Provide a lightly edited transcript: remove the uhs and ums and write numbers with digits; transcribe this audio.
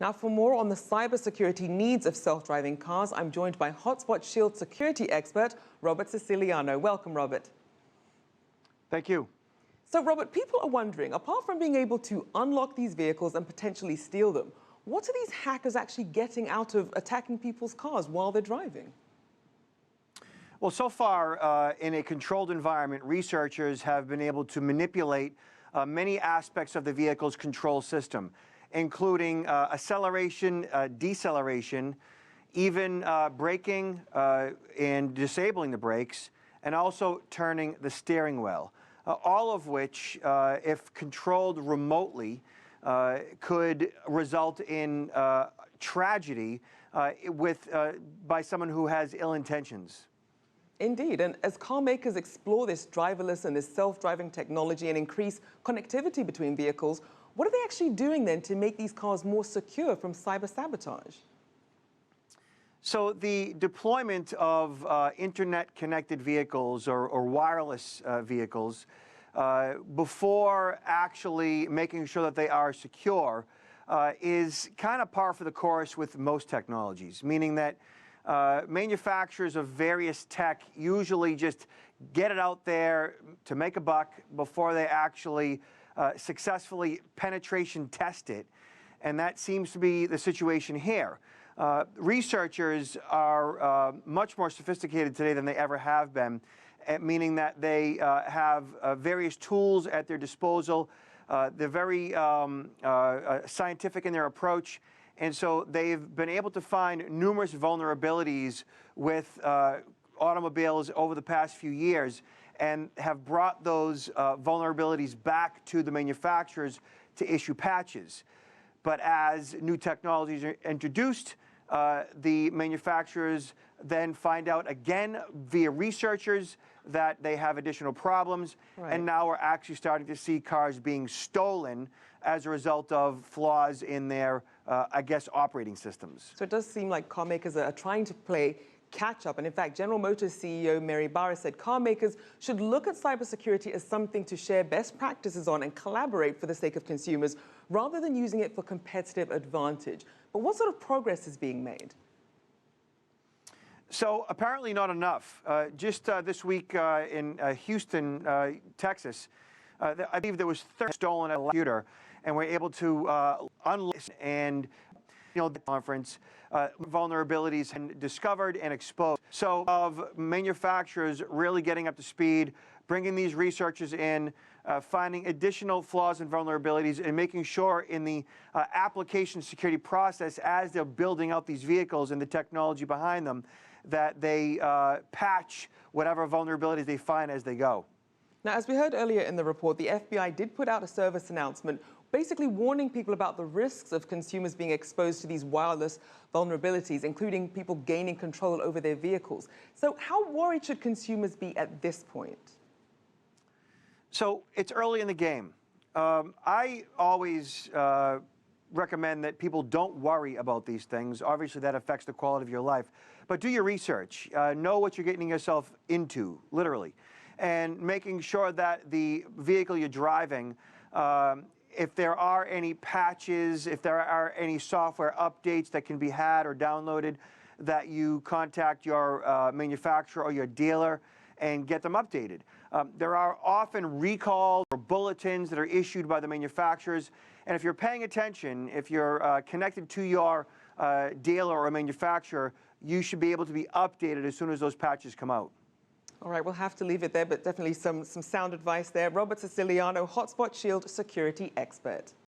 Now, for more on the cybersecurity needs of self-driving cars, I'm joined by Hotspot Shield security expert, Robert Siciliano. Welcome, Robert. Thank you. So, Robert, people are wondering, apart from being able to unlock these vehicles and potentially steal them, what are these hackers actually getting out of attacking people's cars while they're driving? Well, so far, in a controlled environment, researchers have been able to manipulate many aspects of the vehicle's control system, including acceleration, deceleration, even braking and disabling the brakes, and also turning the steering wheel, all of which, if controlled remotely, could result in tragedy by someone who has ill intentions. Indeed, and as car makers explore this driverless and this self-driving technology and increase connectivity between vehicles, what are they actually doing then to make these cars more secure from cyber sabotage? So the deployment of internet-connected vehicles or wireless vehicles before actually making sure that they are secure is kind of par for the course with most technologies, meaning that manufacturers of various tech usually just get it out there to make a buck before they actually successfully penetration test it, and that seems to be the situation here. Researchers are much more sophisticated today than they ever have been, meaning that they have various tools at their disposal. They're very scientific in their approach, and so they've been able to find numerous vulnerabilities with automobiles over the past few years and have brought those vulnerabilities back to the manufacturers to issue patches. But as new technologies are introduced, the manufacturers then find out again via researchers that they have additional problems, and now we're actually starting to see cars being stolen as a result of flaws in their, I guess, operating systems. So it does seem like car makers are trying to play catch-up, and in fact, General Motors CEO Mary Barra said car makers should look at cybersecurity as something to share best practices on and collaborate for the sake of consumers, rather than using it for competitive advantage. But what sort of progress is being made? So apparently not enough. Just this week in Houston, Texas, I believe there was 30 stolen at a computer, and we're able to unlock and the conference vulnerabilities and discovered and exposed. So of manufacturers really getting up to speed, bringing these researchers in, finding additional flaws and vulnerabilities, and making sure in the application security process as they're building out these vehicles and the technology behind them, that they patch whatever vulnerabilities they find as they go. Now, as we heard earlier in the report, the FBI did put out a service announcement basically warning people about the risks of consumers being exposed to these wireless vulnerabilities, including people gaining control over their vehicles. So how worried should consumers be at this point? So it's early in the game. I always recommend that people don't worry about these things. Obviously, that affects the quality of your life. But do your research. Know what you're getting yourself into, literally. And making sure that the vehicle you're driving, if there are any patches, if there are any software updates that can be had or downloaded, that you contact your manufacturer or your dealer and get them updated. There are often recalls or bulletins that are issued by the manufacturers, and if you're paying attention, if you're connected to your dealer or manufacturer, you should be able to be updated as soon as those patches come out. All right, we'll have to leave it there, but definitely some sound advice there. Robert Siciliano, Hotspot Shield security expert.